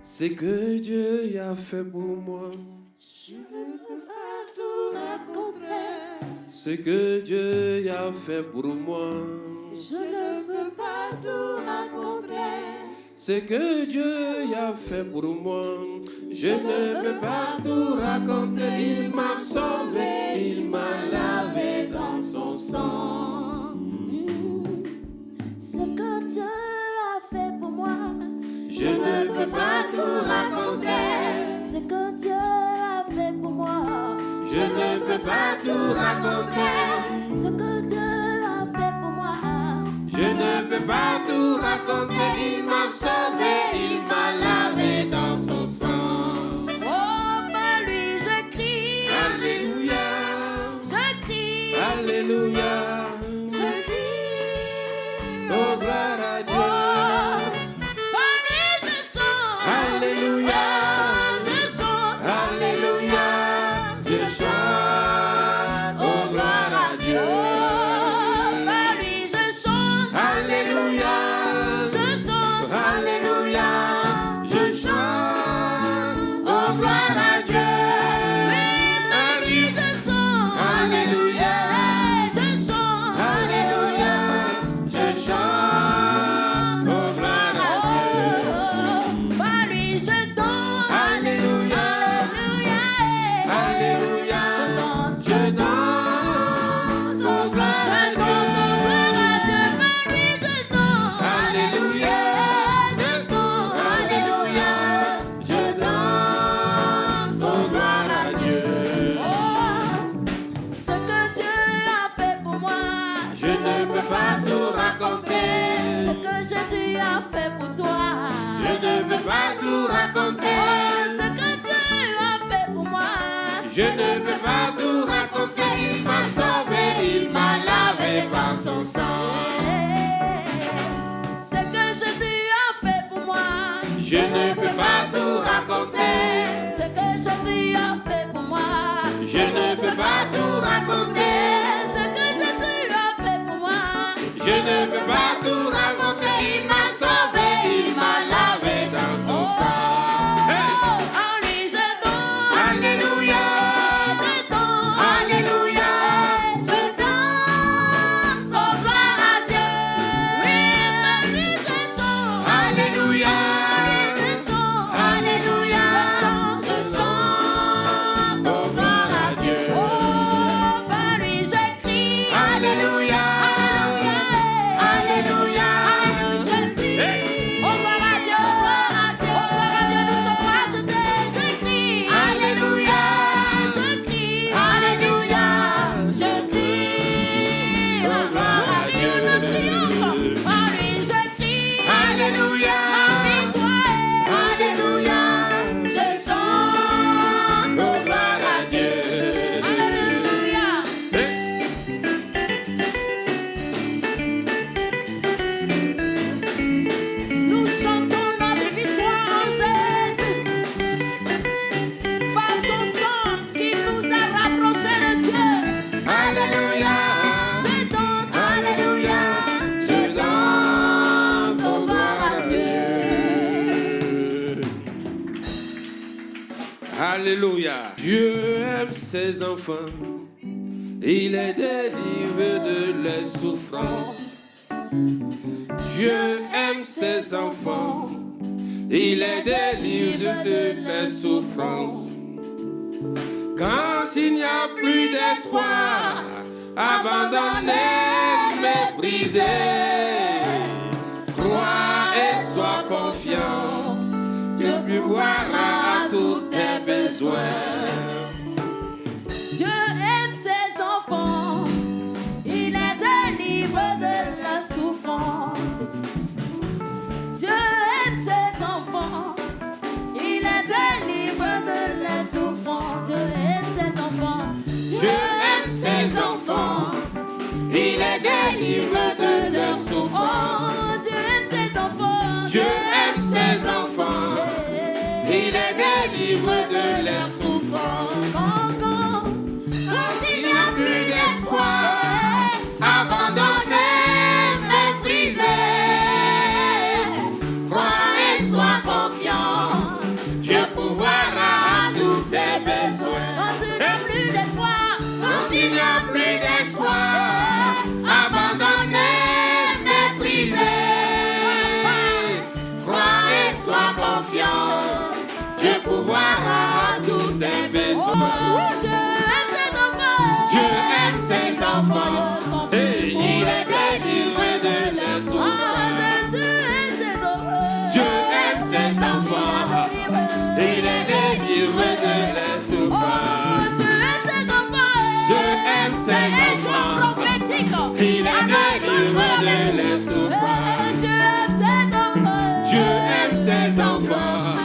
Ce que Dieu a fait pour moi. Je ne peux pas tout raconter. Ce que Dieu a fait pour moi. Je ne peux pas tout raconter. Ce que Dieu a fait pour moi. Je ne peux pas tout raconter. Il m'a sauvé, il m'a lavé dans son sang. Ce que Dieu a fait pour moi. Je ne peux pas tout raconter. Ce que Dieu a fait pour moi. Je ne peux pas tout raconter. Ce que Dieu a fait pour moi. Je ne peux pas tout raconter. Il m'a sauvé, il m'a lavé dans son sang. Oh, par lui je crie. Alléluia, Je crie. Alléluia. Je crie. Oh, gloire à Dieu. Par lui je chante. Alléluia, Je chante. Alléluia. Je chante. Oh, gloire à Dieu. Oh, par lui je chante. Alléluia, Je chante. Alléluia. Je chante. Oh, gloire à Dieu. Par lui je chante. Alléluia, Je chante. Alléluia. Je chante. Oh, gloire à Dieu. Par lui je danse. Alléluia, Alléluia. Je danse. Oh, gloire à Dieu. Alléluia, Alléluia. Je danse. Oh, gloire à Dieu. Ce que Dieu a fait pour moi, Je ne peux pas tout raconter. ce que Jésus a fait pour toi, Je ne peux pas tout raconter. ce que Dieu a fait pour moi, Je ne peux pas tout raconter. Il m'a sauvé, il m'a lavé par son sang. ce que Jésus a fait pour moi, Je ne peux pas tout raconter. ce que Jésus a fait pour moi, Je ne peux pas tout raconter. ce que Jésus a fait pour moi, Je ne peux pas tout raconter. Il m'a sauvé, il m'a lavé dans son sang. Hey! en lui je danse, Alléluia, je danse, Alléluia. je danse, oh gloire à Dieu, oui, par lui je chante, Alléluia, je chante, Alléluia. je chante, Oh, gloire à Dieu. oh, par lui je crie, Alléluia, Alléluia. je crie, Hey! oh gloire à Dieu, oh gloire à Dieu, nous sommes rachetés, je crie, Alléluia, je crie, Alléluia. je crie, Oh, gloire à Dieu. nous crions, par lui je crie, Alléluia, ma victoire, Alléluia. je chante, Oh, gloire à Dieu. alléluia. Nous chantons notre victoire en Jésus, par son sang qui nous a rapprochés de Dieu. Alléluia, Je danse, Alléluia. Je danse. Oh, gloire à Dieu. Alléluia. Dieu aime ses enfants. Il les délivre de leurs souffrances. Dieu aime ses enfants. Il les délivre de leurs souffrances. Quand il n'y a plus d'espoir, abandonné, méprisé, crois et sois confiant. Dieu pourvoira à tous tes besoins. Dieu aime ses enfants, il les délivre de la souffrance. Dieu aime ses enfants, il les délivre de la souffrance. Dieu aime ses enfants, Dieu aime ses enfants. Il les délivre de leurs souffrances. Oh, Dieu aime ses enfants, Dieu aime ses enfants. Il les délivre de leurs souffrances. Quand Il n'y a plus d'espoir, abandonné, méprisé. Crois et sois confiant. confiant. Dieu pourvoira à tous tes besoins. Dieu aime ses enfants. Et il est délivré de leurs souffrances. Dieu aime ses enfants. Il est délivré de leurs souffrances. Dieu aime ses enfants. Il est délivré de leurs souffrances. Dieu aime ses enfants.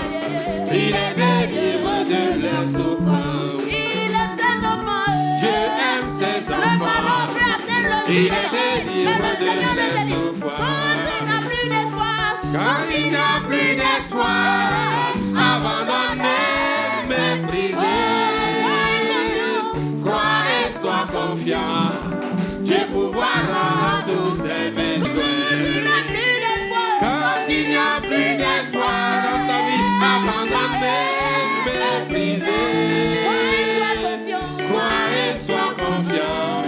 Il est délivré de leurs souffrances. Dieu aime ses enfants. Il est délivré de leurs souffrances. Quand il n'y a plus d'espoir, abandonné, méprisé, crois et sois confiant. Dieu pourvoira à tous tes besoins. Quand il n'y a plus d'espoir dans ta vie, abandonné, méprisé, crois et sois confiant.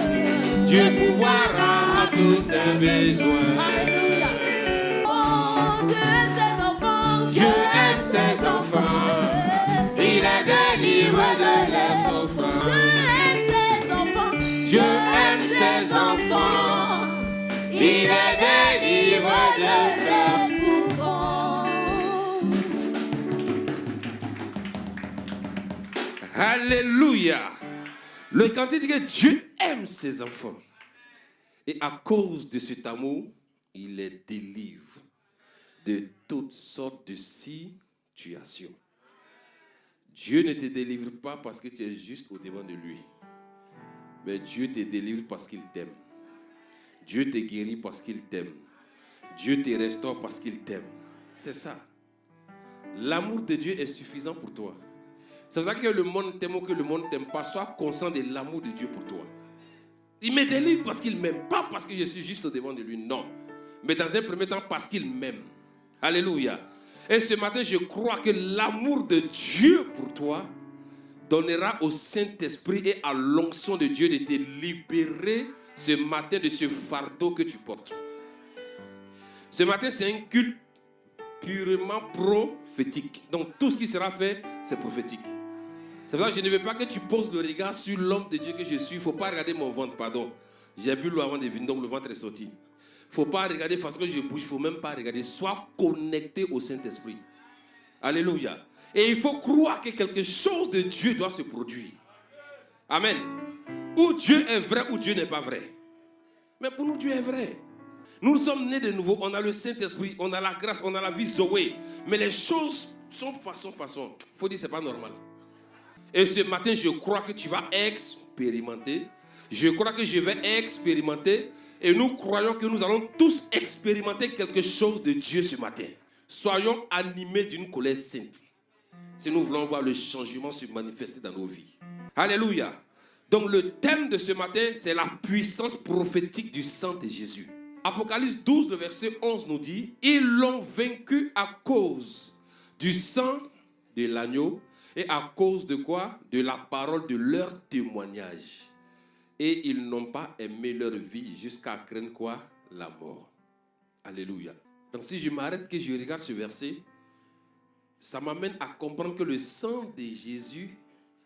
Dieu pourvoira à tous tes besoins. Dieu aime ses enfants. Il est délivré de leurs souffrances. Dieu aime ses enfants. Il est délivré de leurs souffrances. Alléluia. Le cantique dit que Dieu aime ses enfants. Et à cause de cet amour, il les délivre de toutes sortes de situations. Dieu ne te délivre pas parce que tu es juste au devant de lui. Mais Dieu te délivre parce qu'il t'aime. Dieu te guérit parce qu'il t'aime. Dieu te restaure parce qu'il t'aime. C'est ça. L'amour de Dieu est suffisant pour toi. C'est pour ça que le monde t'aime ou que le monde ne t'aime pas. Sois conscient de l'amour de Dieu pour toi. Il me délivre parce qu'il m'aime. Pas parce que je suis juste au devant de lui. Non. Mais dans un premier temps parce qu'il m'aime. Alléluia. Et ce matin, je crois que l'amour de Dieu pour toi donnera au Saint-Esprit et à l'onction de Dieu de te libérer ce matin de ce fardeau que tu portes. Ce matin, c'est un culte purement prophétique. Donc, tout ce qui sera fait, c'est prophétique. C'est pour ça que je ne veux pas que tu poses le regard sur l'homme de Dieu que je suis. Il ne faut pas regarder mon ventre, pardon. J'ai bu l'eau avant de venir, donc le ventre est sorti. Il ne faut pas regarder parce que je bouge, il ne faut même pas regarder. Sois connecté au Saint-Esprit. Alléluia. Et il faut croire que quelque chose de Dieu doit se produire. Amen. Ou Dieu est vrai ou Dieu n'est pas vrai. Mais pour nous, Dieu est vrai. Nous sommes nés de nouveau, on a le Saint-Esprit, on a la grâce, on a la vie Zoé. Mais les choses sont façon. Il faut dire que ce n'est pas normal. Et ce matin, je crois que tu vas expérimenter. Je crois que je vais expérimenter. Et nous croyons que nous allons tous expérimenter quelque chose de Dieu ce matin. Soyons animés d'une colère sainte. Si nous voulons voir le changement se manifester dans nos vies. Alléluia. Donc le thème de ce matin, c'est la puissance prophétique du sang de Jésus. Apocalypse 12, le verset 11 nous dit, ils l'ont vaincu à cause du sang de l'agneau et à cause de quoi? De la parole de leur témoignage. Et ils n'ont pas aimé leur vie jusqu'à craindre quoi? La mort. Alléluia. Donc si je m'arrête, que je regarde ce verset, ça m'amène à comprendre que le sang de Jésus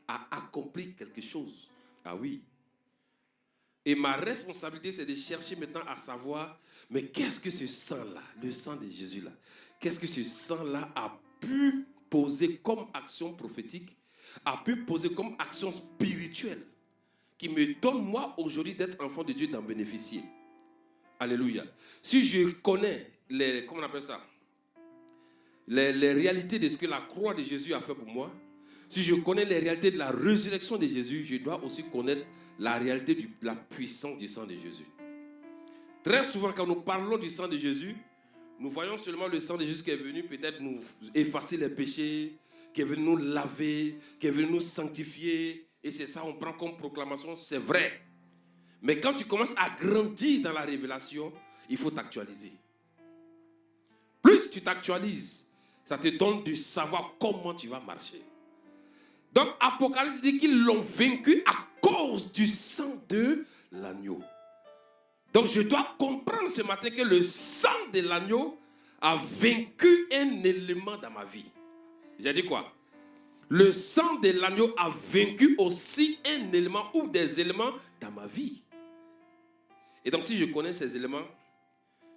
a accompli quelque chose. Ah oui. Et ma responsabilité, c'est de chercher maintenant à savoir, mais qu'est-ce que ce sang-là, le sang de Jésus-là, qu'est-ce que ce sang-là a pu poser comme action prophétique, a pu poser comme action spirituelle, qui me donne moi aujourd'hui d'être enfant de Dieu, d'en bénéficier. Alléluia. Si je connais comment on appelle ça, les réalités de ce que la croix de Jésus a fait pour moi, si je connais les réalités de la résurrection de Jésus, je dois aussi connaître la réalité de la puissance du sang de Jésus. Très souvent, quand nous parlons du sang de Jésus, nous voyons seulement le sang de Jésus qui est venu peut-être nous effacer les péchés, qui est venu nous laver, qui est venu nous sanctifier. Et c'est ça, on prend comme proclamation, c'est vrai. Mais quand tu commences à grandir dans la révélation, il faut t'actualiser. Plus tu t'actualises, ça te donne de savoir comment tu vas marcher. Donc, Apocalypse dit qu'ils l'ont vaincu à cause du sang de l'agneau. Donc, je dois comprendre ce matin que le sang de l'agneau a vaincu un élément dans ma vie. J'ai dit quoi? Le sang de l'agneau a vaincu aussi un élément ou des éléments dans ma vie. Et donc si je connais ces éléments,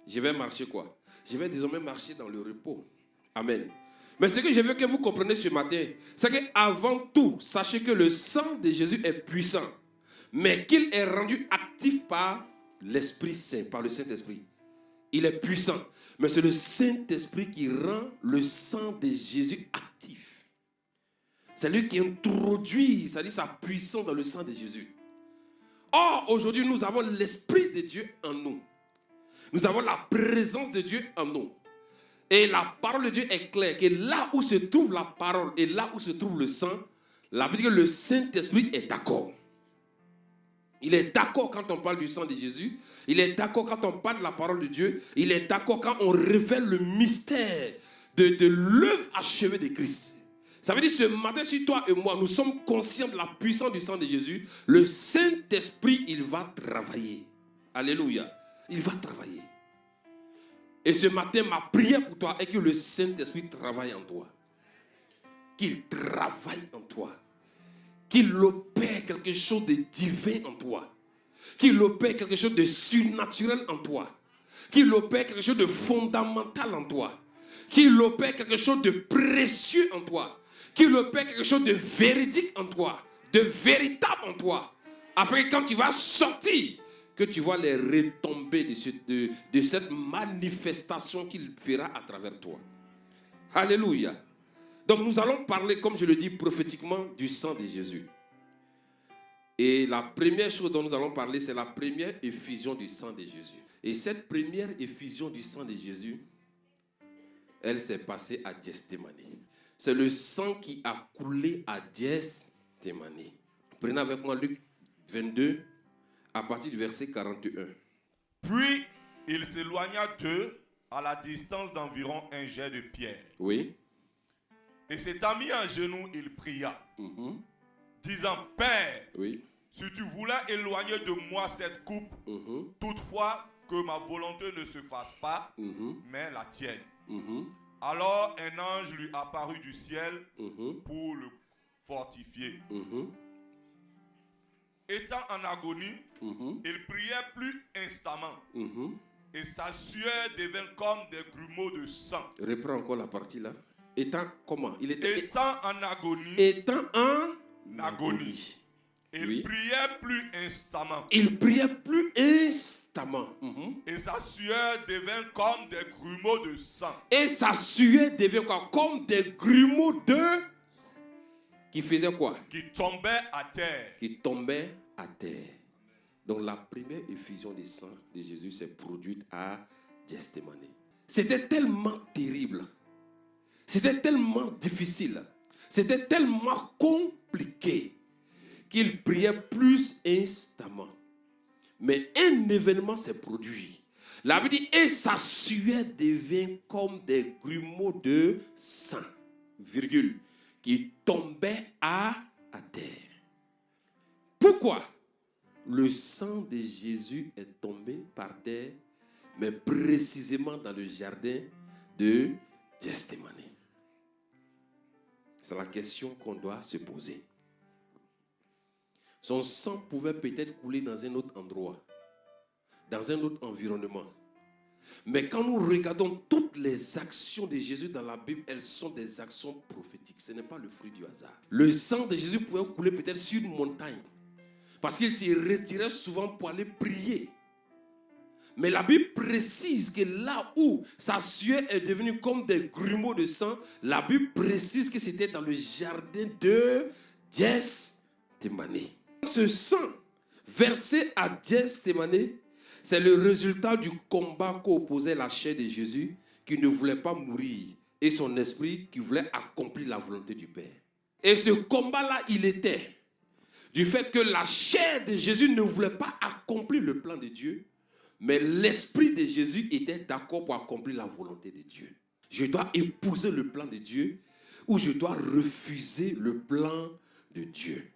je vais marcher quoi? Je vais désormais marcher dans le repos. Amen. Mais ce que je veux que vous compreniez ce matin, c'est qu'avant tout, sachez que le sang de Jésus est puissant, mais qu'il est rendu actif par l'Esprit Saint, par le Saint-Esprit. Il est puissant, mais c'est le Saint-Esprit qui rend le sang de Jésus actif. C'est lui qui introduit, c'est-à-dire sa puissance dans le sang de Jésus. Or, aujourd'hui, nous avons l'Esprit de Dieu en nous. Nous avons la présence de Dieu en nous. Et la parole de Dieu est claire que là où se trouve la parole et là où se trouve le sang, la Bible dit que le Saint-Esprit est d'accord. Il est d'accord quand on parle du sang de Jésus. Il est d'accord quand on parle de la parole de Dieu. Il est d'accord quand on révèle le mystère de l'œuvre achevée de Christ. Ça veut dire ce matin, si toi et moi, nous sommes conscients de la puissance du sang de Jésus, le Saint-Esprit, il va travailler. Alléluia. Il va travailler. Et ce matin, ma prière pour toi est que le Saint-Esprit travaille en toi. Qu'il travaille en toi. Qu'il opère quelque chose de divin en toi. Qu'il opère quelque chose de surnaturel en toi. Qu'il opère quelque chose de fondamental en toi. Qu'il opère quelque chose de précieux en toi. Qu'il opère quelque chose de véridique en toi. De véritable en toi. Afin que quand tu vas sortir, que tu vois les retombées de cette manifestation qu'il fera à travers toi. Alléluia. Donc nous allons parler, comme je le dis prophétiquement, du sang de Jésus. Et la première chose dont nous allons parler, c'est la première effusion du sang de Jésus. Et cette première effusion du sang de Jésus, elle s'est passée à Gethsémani. C'est le sang qui a coulé à Gethsémani. Prenez avec moi Luc 22, à partir du verset 41. Puis il s'éloigna d'eux à la distance d'environ un jet de pierre. Oui. Et s'étant mis à genoux, il pria, disant, Père, oui. si tu voulais éloigner de moi cette coupe, toutefois que ma volonté ne se fasse pas, mais la tienne. Alors un ange lui apparut du ciel pour le fortifier. Étant en agonie, il priait plus instamment. Et sa sueur devint comme des grumeaux de sang. Reprends encore la partie là. Étant comment? Il était étant en agonie. Étant en agonie. Il priait plus instamment. Il priait plus instamment. Et sa sueur devint comme des grumeaux de sang. Et sa sueur devint quoi? Comme des grumeaux de... Qui faisait quoi? Qui tombait à terre. Qui tombait à terre. Donc la première effusion du sang de Jésus s'est produite à Gethsémani. C'était tellement terrible. C'était tellement difficile. C'était tellement compliqué qu'il priait plus instamment. Mais un événement s'est produit. La Bible dit, et sa sueur devient comme des grumeaux de sang, virgule, qui tombaient à terre. Pourquoi? Le sang de Jésus est tombé par terre, mais précisément dans le jardin de Gethsémani. C'est la question qu'on doit se poser. Son sang pouvait peut-être couler dans un autre endroit, dans un autre environnement. Mais quand nous regardons toutes les actions de Jésus dans la Bible, elles sont des actions prophétiques. Ce n'est pas le fruit du hasard. Le sang de Jésus pouvait couler peut-être sur une montagne, parce qu'il s'y retirait souvent pour aller prier. Mais la Bible précise que là où sa sueur est devenue comme des grumeaux de sang, la Bible précise que c'était dans le jardin de Gethsémani. Ce sang versé à Gethsémani, c'est le résultat du combat qu'opposait la chair de Jésus qui ne voulait pas mourir et son esprit qui voulait accomplir la volonté du Père. Et ce combat-là, il était du fait que la chair de Jésus ne voulait pas accomplir le plan de Dieu, mais l'esprit de Jésus était d'accord pour accomplir la volonté de Dieu. Je dois épouser le plan de Dieu ou je dois refuser le plan de Dieu.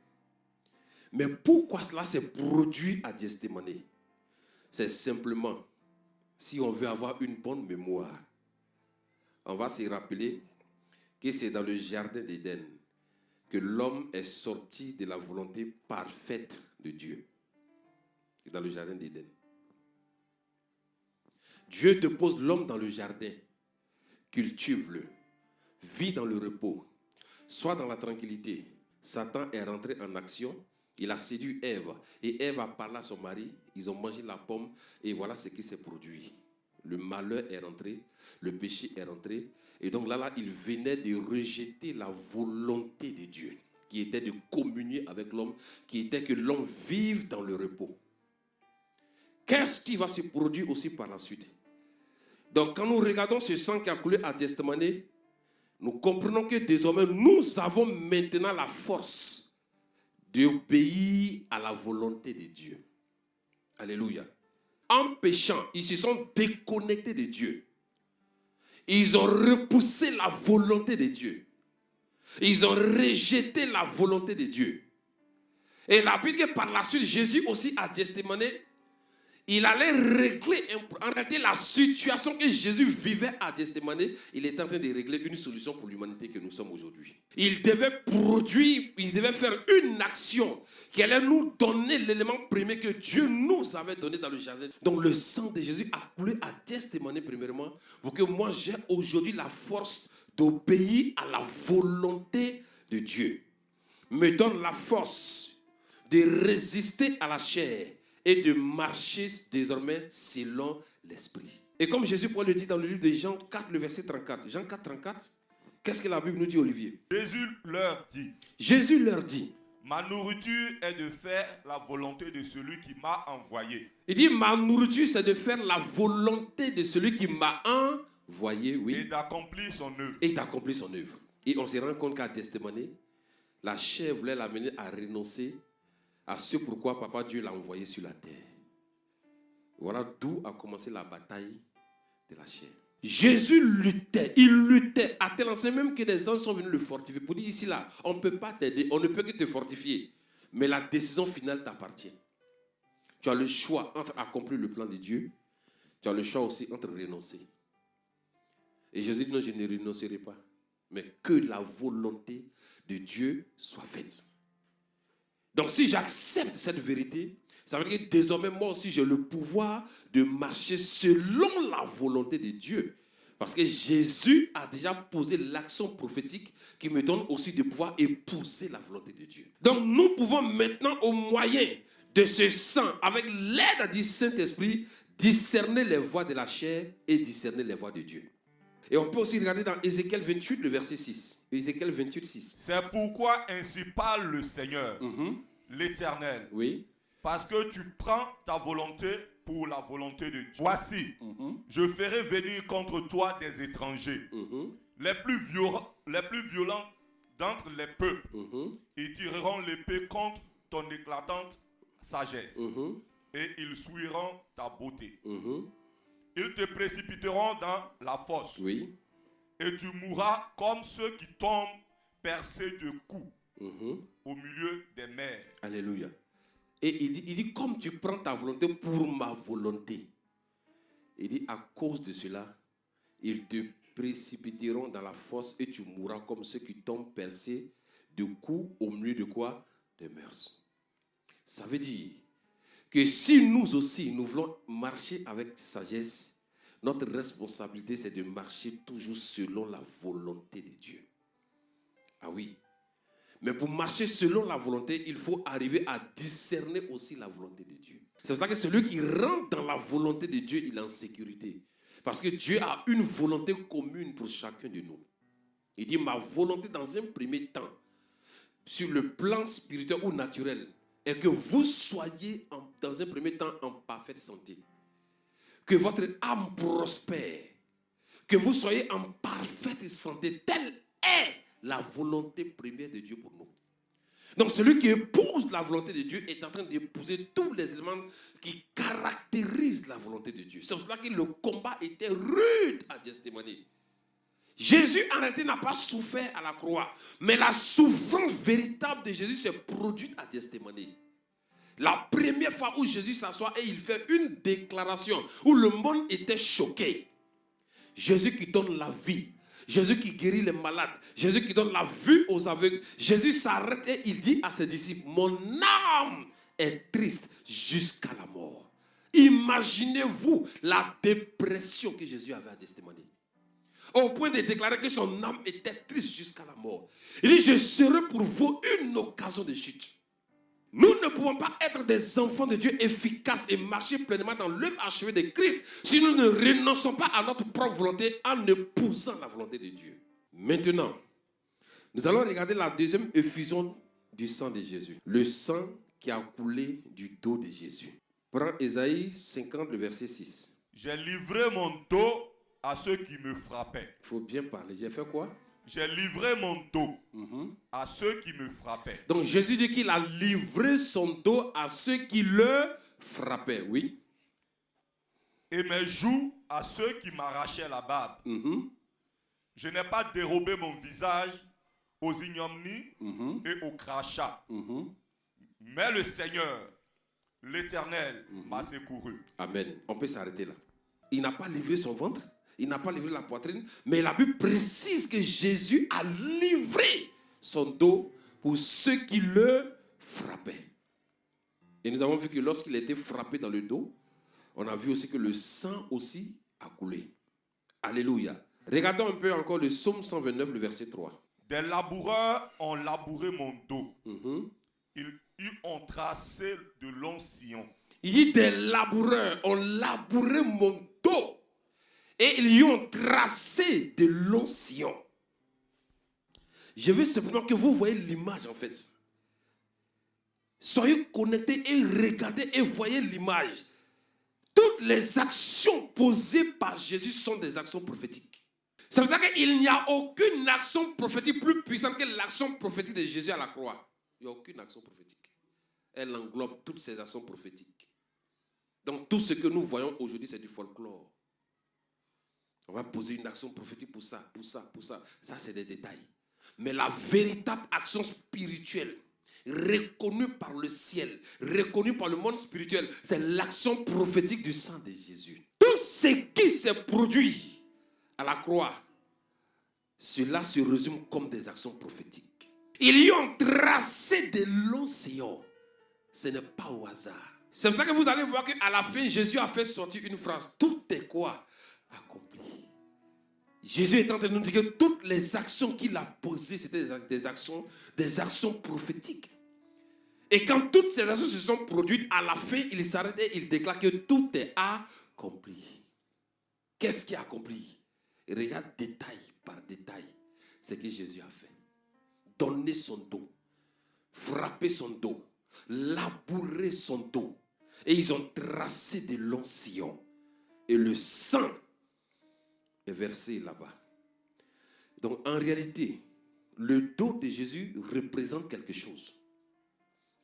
Mais pourquoi cela s'est produit à Gethsémani? C'est simplement, si on veut avoir une bonne mémoire, on va se rappeler que c'est dans le jardin d'Éden que l'homme est sorti de la volonté parfaite de Dieu. C'est dans le jardin d'Éden. Dieu te pose l'homme dans le jardin. Cultive-le. Vis dans le repos. Sois dans la tranquillité. Satan est rentré en action. Il a séduit Ève. Et Ève a parlé à son mari. Ils ont mangé la pomme. Et voilà ce qui s'est produit. Le malheur est rentré. Le péché est rentré. Et donc là, il venait de rejeter la volonté de Dieu, qui était de communier avec l'homme, qui était que l'homme vive dans le repos. Qu'est-ce qui va se produire aussi par la suite? Donc, quand nous regardons ce sang qui a coulé à Gethsémani, nous comprenons que désormais, nous avons maintenant la force d'obéir à la volonté de Dieu. Alléluia. En péchant, ils se sont déconnectés de Dieu. Ils ont repoussé la volonté de Dieu. Ils ont rejeté la volonté de Dieu. Et la Bible dit que par la suite, Jésus aussi à Gethsémani, il allait régler en réalité la situation que Jésus vivait à Gethsémani. Il était en train de régler une solution pour l'humanité que nous sommes aujourd'hui. Il devait produire, il devait faire une action qui allait nous donner l'élément premier que Dieu nous avait donné dans le jardin. Donc le sang de Jésus a coulé à Gethsémani premièrement pour que moi j'ai aujourd'hui la force d'obéir à la volonté de Dieu. Me donne la force de résister à la chair et de marcher désormais selon l'esprit. Et comme Jésus le dit dans le livre de Jean 4, le verset 34. Jean 4, 34, qu'est-ce que la Bible nous dit, Olivier? Jésus leur dit, ma nourriture est de faire la volonté de celui qui m'a envoyé. Il dit, ma nourriture c'est de faire la volonté de celui qui m'a envoyé, oui. Et d'accomplir son œuvre. Et d'accomplir son œuvre. Et on se rend compte qu'à Gethsémani, la chair voulait l'amener à renoncer à ce pourquoi Papa Dieu l'a envoyé sur la terre. Voilà d'où a commencé la bataille de la chair. Jésus luttait, il luttait à tel enseigne même que des gens sont venus le fortifier. Pour dire ici là, on ne peut pas t'aider, on ne peut que te fortifier. Mais la décision finale t'appartient. Tu as le choix entre accomplir le plan de Dieu, tu as le choix aussi entre renoncer. Et Jésus dit non, je ne renoncerai pas, mais que la volonté de Dieu soit faite. Donc si j'accepte cette vérité, ça veut dire que désormais moi aussi j'ai le pouvoir de marcher selon la volonté de Dieu. Parce que Jésus a déjà posé l'action prophétique qui me donne aussi de pouvoir épouser la volonté de Dieu. Donc nous pouvons maintenant au moyen de ce sang, avec l'aide du Saint-Esprit, discerner les voies de la chair et discerner les voies de Dieu. Et on peut aussi regarder dans Ézéchiel 28, le verset 6. Ézéchiel 28, 6. C'est pourquoi ainsi parle le Seigneur, l'Éternel. Oui. Parce que tu prends ta volonté pour la volonté de Dieu. Voici, je ferai venir contre toi des étrangers, les plus violents d'entre les peuples. Ils tireront l'épée contre ton éclatante sagesse. Et ils souilleront ta beauté. Ils te précipiteront dans la fosse. Oui. Et tu mourras comme ceux qui tombent percés de coups au milieu des mers. Alléluia. Et il dit, comme tu prends ta volonté pour ma volonté. Il dit, à cause de cela, ils te précipiteront dans la fosse et tu mourras comme ceux qui tombent percés de coups au milieu de quoi? De mers. Ça veut dire que si nous aussi, nous voulons marcher avec sagesse, notre responsabilité, c'est de marcher toujours selon la volonté de Dieu. Ah oui. Mais pour marcher selon la volonté, il faut arriver à discerner aussi la volonté de Dieu. C'est pour ça que celui qui rentre dans la volonté de Dieu, il est en sécurité. Parce que Dieu a une volonté commune pour chacun de nous. Il dit, ma volonté dans un premier temps, sur le plan spirituel ou naturel, est que vous soyez dans un premier temps en parfaite santé. Que votre âme prospère. Que vous soyez en parfaite santé. Telle est la volonté première de Dieu pour nous. Donc celui qui épouse la volonté de Dieu est en train d'épouser tous les éléments qui caractérisent la volonté de Dieu. C'est pour cela que le combat était rude à Gethsémani. Jésus en réalité n'a pas souffert à la croix, mais la souffrance véritable de Jésus s'est produite à Gethsémani. La première fois où Jésus s'assoit et il fait une déclaration où le monde était choqué. Jésus qui donne la vie Jésus qui guérit les malades, Jésus qui donne la vue aux aveugles. Jésus s'arrête et il dit à ses disciples, mon âme est triste jusqu'à la mort. Imaginez-vous la dépression que Jésus avait à testimonier. Au point de déclarer que son âme était triste jusqu'à la mort. Il dit, je serai pour vous une occasion de chute. Nous ne pouvons pas être des enfants de Dieu efficaces et marcher pleinement dans l'œuvre achevée de Christ si nous ne renonçons pas à notre propre volonté en épousant la volonté de Dieu. Maintenant, nous allons regarder la deuxième effusion du sang de Jésus. Le sang qui a coulé du dos de Jésus. Prends Ésaïe 50, le verset 6. J'ai livré mon dos à ceux qui me frappaient. Il faut bien parler. J'ai fait quoi? J'ai livré mon dos à ceux qui me frappaient. Donc Jésus dit qu'il a livré son dos à ceux qui le frappaient, oui. Et mes joues à ceux qui m'arrachaient la barbe. Je n'ai pas dérobé mon visage aux ignominies et aux crachats. Mais le Seigneur, l'Éternel, m'a secouru. Amen. On peut s'arrêter là. Il n'a pas livré son ventre. Il n'a pas livré la poitrine, mais la Bible précise que Jésus a livré son dos pour ceux qui le frappaient. Et nous avons vu que lorsqu'il a été frappé dans le dos, on a vu aussi que le sang aussi a coulé. Alléluia. Regardons un peu encore le psaume 129, le verset 3. Des laboureurs ont labouré mon dos. Ils ont tracé de longs sillons. Il dit des laboureurs ont labouré mon dos. Et ils y ont tracé de longs sillons. Je veux simplement que vous voyez l'image en fait. Soyez connectés et regardez et voyez l'image. Toutes les actions posées par Jésus sont des actions prophétiques. Ça veut dire qu'il n'y a aucune action prophétique plus puissante que l'action prophétique de Jésus à la croix. Il n'y a aucune action prophétique. Elle englobe toutes ces actions prophétiques. Donc tout ce que nous voyons aujourd'hui, c'est du folklore. On va poser une action prophétique pour ça, pour ça, pour ça. Ça, c'est des détails. Mais la véritable action spirituelle, reconnue par le ciel, reconnue par le monde spirituel, c'est l'action prophétique du sang de Jésus. Tout ce qui s'est produit à la croix, cela se résume comme des actions prophétiques. Ils y ont tracé de longs sillons. Ce n'est pas au hasard. C'est pour ça que vous allez voir qu'à la fin, Jésus a fait sortir une phrase. Tout est quoi? Accompli. Jésus est en train de nous dire que toutes les actions qu'il a posées, c'était des actions prophétiques. Et quand toutes ces actions se sont produites, à la fin, il s'arrête et il déclare que tout est accompli. Qu'est-ce qui est accompli? Regarde détail par détail ce que Jésus a fait. Donner son dos, frapper son dos, labourer son dos. Et ils ont tracé de longs sillons. Et le sang est versé là-bas. Donc en réalité, le dos de Jésus représente quelque chose.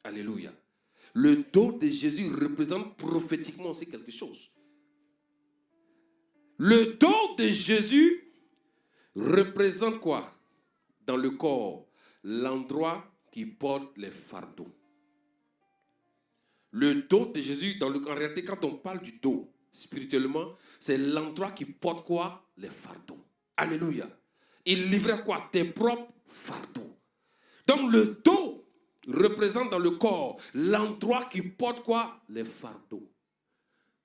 Alléluia. Le dos de Jésus représente prophétiquement aussi quelque chose. Le dos de Jésus représente quoi? Dans le corps, l'endroit qui porte les fardeaux. Le dos de Jésus, en réalité, quand on parle du dos, spirituellement, c'est l'endroit qui porte quoi? Les fardeaux. Alléluia. Il livrait quoi? Tes propres fardeaux. Donc le dos représente dans le corps l'endroit qui porte quoi? Les fardeaux.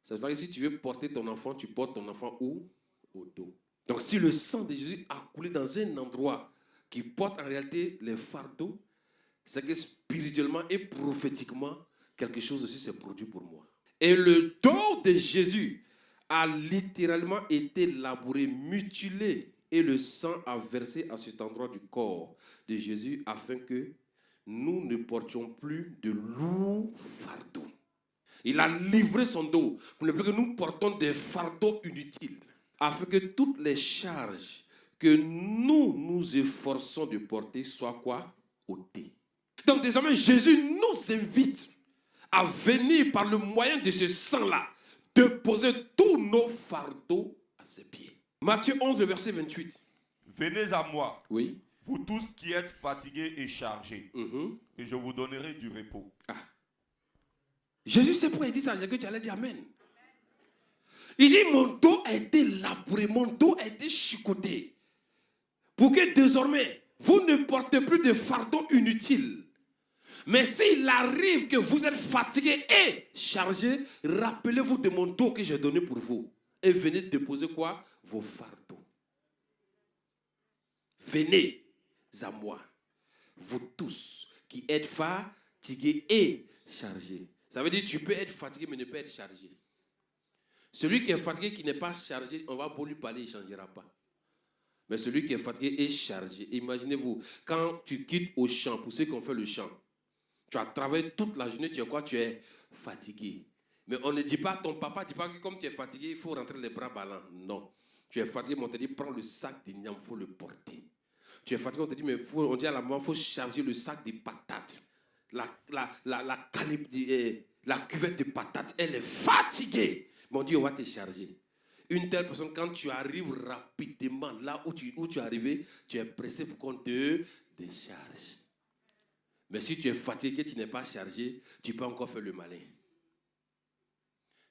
C'est-à-dire que si tu veux porter ton enfant, tu portes ton enfant où? Au dos. Donc si le sang de Jésus a coulé dans un endroit qui porte en réalité les fardeaux, c'est que spirituellement et prophétiquement, quelque chose aussi s'est produit pour moi. Et le dos de Jésus a littéralement été labouré, mutilé, et le sang a versé à cet endroit du corps de Jésus afin que nous ne portions plus de lourds fardeaux. Il a livré son dos pour ne plus que nous portons des fardeaux inutiles, afin que toutes les charges que nous nous efforçons de porter soient quoi? Ôtées. Donc désormais, Jésus nous invite à venir par le moyen de ce sang-là, déposer tous nos fardeaux à ses pieds. Matthieu 11, le verset 28. Venez à moi, Oui. vous tous qui êtes fatigués et chargés, et je vous donnerai du repos. Jésus sait pourquoi il dit ça, j'ai que tu allais dire Amen. Il dit, mon dos a été labouré, mon dos a été chicoté. pour que désormais, vous ne portez plus de fardeau inutile. Mais s'il arrive que vous êtes fatigué et chargé, rappelez-vous de mon don que j'ai donné pour vous. Et venez déposer quoi? Vos fardeaux. Venez à moi, vous tous qui êtes fatigués et chargés. Ça veut dire que tu peux être fatigué mais ne pas être chargé. Celui qui est fatigué, qui n'est pas chargé, on va beau lui parler, il ne changera pas. Mais celui qui est fatigué est chargé. Imaginez-vous, quand tu quittes au champ, pour ceux qui ont fait le champ, tu as travaillé toute la journée, tu es quoi? Tu es fatigué. Mais on ne dit pas, ton papa ne dit pas que comme tu es fatigué, il faut rentrer les bras ballants. Non. Tu es fatigué, mais on te dit, prends le sac de niam, il faut le porter. Tu es fatigué, on te dit, mais on dit à la maman, il faut charger le sac de patates. La cuvette de patates, elle est fatiguée. Mais on dit, on va te charger. Une telle personne, quand tu arrives rapidement là où tu es arrivé, tu es pressé pour qu'on te décharge. Mais si tu es fatigué, que tu n'es pas chargé, tu peux encore faire le malin.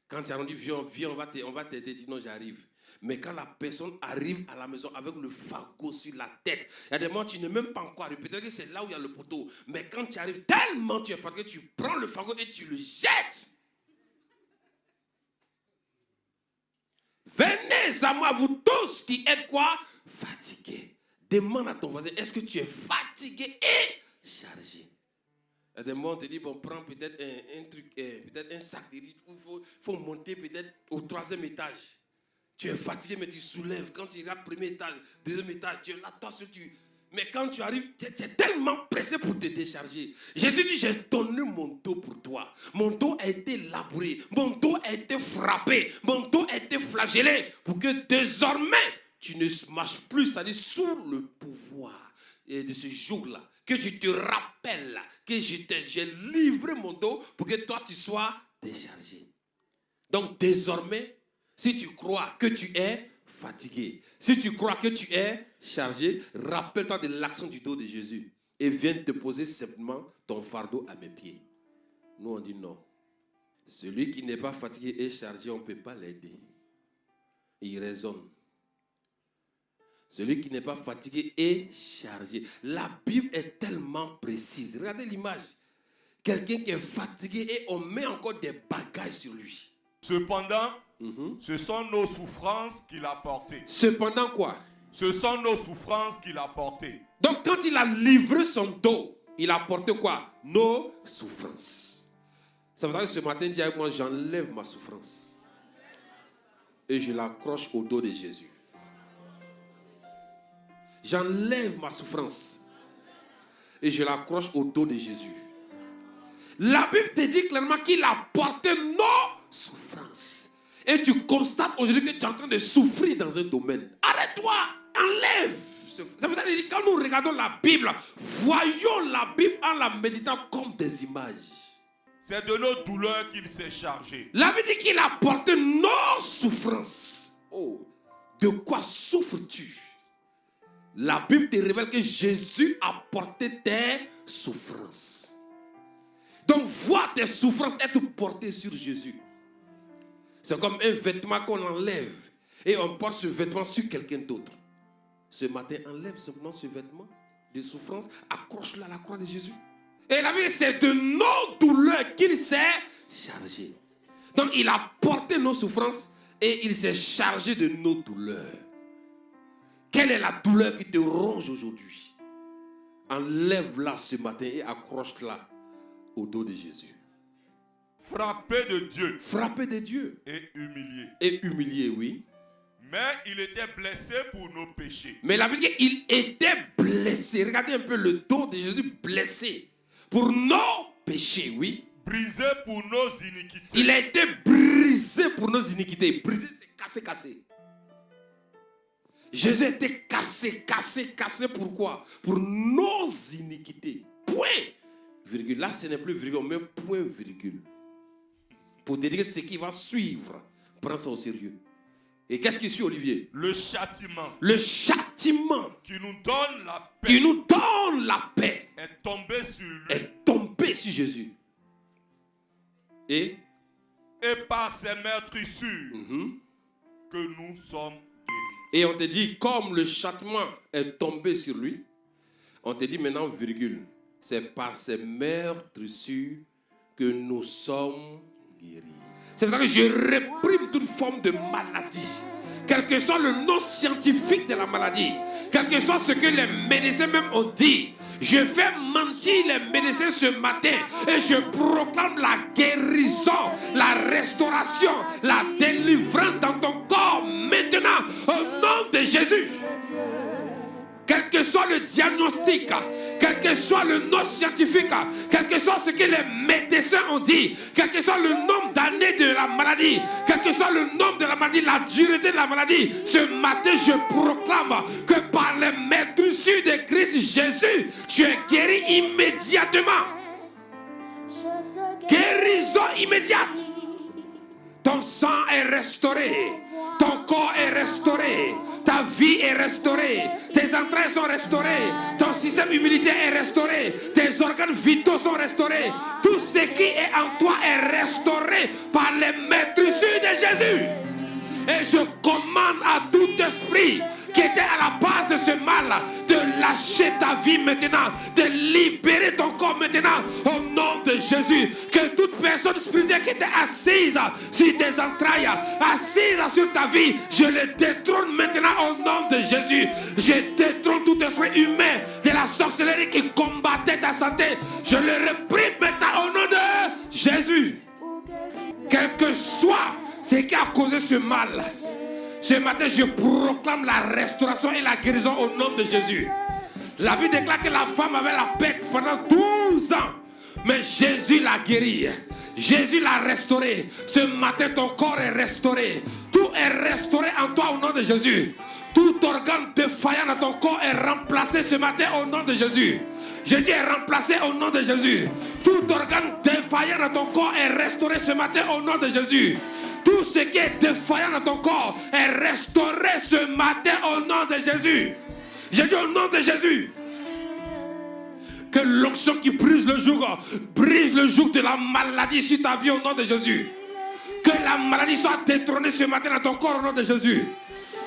Quand tu as rendu, viens, on va t'aider, dis non, j'arrive. Mais quand la personne arrive à la maison avec le fagot sur la tête, il y a des moments où tu n'es même pas encore arrivé. Peut-être que c'est là où il y a le poteau. Mais quand tu arrives, tellement tu es fatigué, tu prends le fagot et tu le jettes. Venez à moi, vous tous qui êtes quoi? Fatigués. Demande à ton voisin, est-ce que tu es fatigué et chargé? Il y a des moments où on te dit, bon, prends peut-être un truc, peut-être un sac de riz. Il faut monter peut-être au 3e étage. Tu es fatigué, mais tu soulèves. Quand tu regardes premier étage, 2e étage, tu es là, toi seul, mais quand tu arrives, tu es tellement pressé pour te décharger. Jésus dit, j'ai donné mon dos pour toi. Mon dos a été labouré. Mon dos a été frappé. Mon dos a été flagellé. Pour que désormais, tu ne marches plus, c'est-à-dire sous le pouvoir de ce jour-là. Que tu te rappelles que j'ai livré mon dos pour que toi, tu sois déchargé. Donc désormais, si tu crois que tu es fatigué, si tu crois que tu es chargé, rappelle-toi de l'action du dos de Jésus et viens te poser simplement ton fardeau à mes pieds. Nous, on dit non. Celui qui n'est pas fatigué et chargé, on ne peut pas l'aider. Il raisonne. Celui qui n'est pas fatigué est chargé. La Bible est tellement précise. Regardez l'image. Quelqu'un qui est fatigué et on met encore des bagages sur lui. Cependant, ce sont nos souffrances qu'il a portées. Cependant quoi? Ce sont nos souffrances qu'il a portées. Donc quand il a livré son dos, il a porté quoi? Nos souffrances. Ça veut dire que ce matin, dis avec moi, j'enlève ma souffrance. Et je l'accroche au dos de Jésus. J'enlève ma souffrance. Et je l'accroche au dos de Jésus. La Bible te dit clairement qu'il a porté nos souffrances. Et tu constates aujourd'hui que tu es en train de souffrir dans un domaine. Arrête-toi, enlève. Ça veut dire que quand nous regardons la Bible, voyons la Bible en la méditant comme des images. C'est de nos douleurs qu'il s'est chargé. La Bible dit qu'il a porté nos souffrances. Oh, de quoi souffres-tu? La Bible te révèle que Jésus a porté tes souffrances. Donc, vois tes souffrances être portées sur Jésus. C'est comme un vêtement qu'on enlève et on porte ce vêtement sur quelqu'un d'autre. Ce matin, enlève simplement ce vêtement de souffrance, accroche-le à la croix de Jésus. Et la Bible, c'est de nos douleurs qu'il s'est chargé. Donc, il a porté nos souffrances et il s'est chargé de nos douleurs. Quelle est la douleur qui te ronge aujourd'hui? Enlève-la ce matin et accroche-la au dos de Jésus. Frappé de Dieu. Frappé de Dieu. Et humilié. Et humilié, oui. Mais il était blessé pour nos péchés. Mais la Bible dit qu'il était blessé. Regardez un peu le dos de Jésus, blessé. Pour nos péchés, oui. Brisé pour nos iniquités. Il a été brisé pour nos iniquités. Brisé, c'est cassé, cassé. Jésus a été cassé, cassé, cassé. Pourquoi? Pour nos iniquités. Point. Virgule. Là, ce n'est plus virgule, mais point, virgule. Pour te dire ce qui va suivre. Prends ça au sérieux. Et qu'est-ce qui suit, Olivier? Le châtiment. Le châtiment. Qui nous donne la paix. Qui nous donne la paix. Est tombé sur lui. Est tombé sur Jésus. Et par ses meurtrissures que nous sommes guéris. Et on te dit, comme le châtiment est tombé sur lui, on te dit maintenant, virgule, c'est par ces meurtrissures que nous sommes guéris. C'est pour ça que je réprime toute forme de maladie. Quel que soit le nom scientifique de la maladie, quel que soit ce que les médecins même ont dit, je fais mentir les médecins ce matin et je proclame la guérison, la restauration, la délivrance dans ton corps maintenant au nom de Jésus. Quel que soit le diagnostic, quel que soit le nom scientifique, quel que soit ce que les médecins ont dit, quel que soit le nombre d'années de la maladie, quel que soit le nombre de la maladie, la durée de la maladie, ce matin je proclame que par les meurtrissures de Christ Jésus, tu es guéri immédiatement. Guérison immédiate. Ton sang est restauré, ton corps est restauré, ta vie est restaurée, tes entrailles sont restaurées, ton système immunitaire est restauré, tes organes vitaux sont restaurés. Tout ce qui est en toi est restauré par les meurtrissures de Jésus. Et je commande à tout esprit qui était à la base de ce mal de lâcher ta vie maintenant, de libérer ton corps maintenant au nom de Jésus. Que toute personne spirituelle qui était assise sur tes entrailles, assise sur ta vie, je le détrône maintenant au nom de Jésus. Je détrône tout esprit humain de la sorcellerie qui combattait ta santé. Je le réprime maintenant au nom de Jésus. Quel que soit ce qui a causé ce mal, ce matin, je proclame la restauration et la guérison au nom de Jésus. La Bible déclare que la femme avait la paix pendant 12 ans. Mais Jésus l'a guérie. Jésus l'a restaurée. Ce matin, ton corps est restauré. Tout est restauré en toi au nom de Jésus. Tout organe défaillant dans ton corps est remplacé ce matin au nom de Jésus. Je dis est remplacé au nom de Jésus. Tout organe défaillant dans ton corps est restauré ce matin au nom de Jésus. Tout ce qui est défaillant dans ton corps est restauré ce matin au nom de Jésus. Je dis au nom de Jésus. Que l'onction qui brise le joug de la maladie sur ta vie au nom de Jésus. Que la maladie soit détrônée ce matin dans ton corps au nom de Jésus.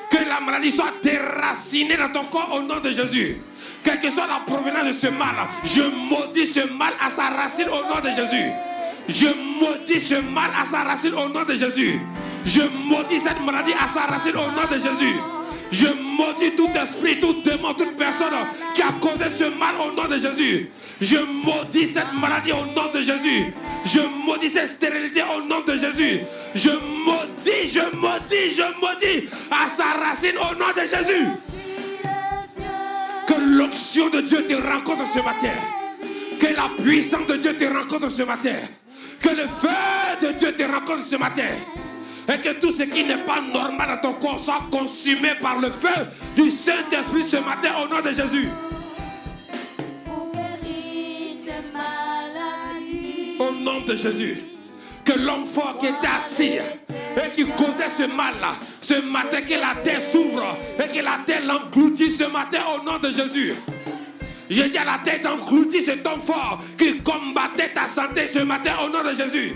Que la maladie soit déracinée dans ton corps au nom de Jésus. Quelle que soit la provenance de ce mal, je maudis ce mal à sa racine au nom de Jésus. Je maudis ce mal à sa racine au nom de Jésus. Je maudis cette maladie à sa racine au nom de Jésus. Je maudis tout esprit, tout démon, toute personne qui a causé ce mal au nom de Jésus. Je maudis cette maladie au nom de Jésus. Je maudis cette stérilité au nom de Jésus. Je maudis à sa racine au nom de Jésus. Que l'onction de Dieu te rencontre ce matin. Que la puissance de Dieu te rencontre ce matin. Que le feu de Dieu te rencontre ce matin. Et que tout ce qui n'est pas normal dans ton corps soit consumé par le feu du Saint-Esprit ce matin au nom de Jésus. Au nom de Jésus. Que l'homme fort qui était assis et qui causait ce mal-là, ce matin que la terre s'ouvre et que la terre l'engloutit ce matin au nom de Jésus. Je dis à la terre d'engloutir cet homme fort qui combattait ta santé ce matin au nom de Jésus.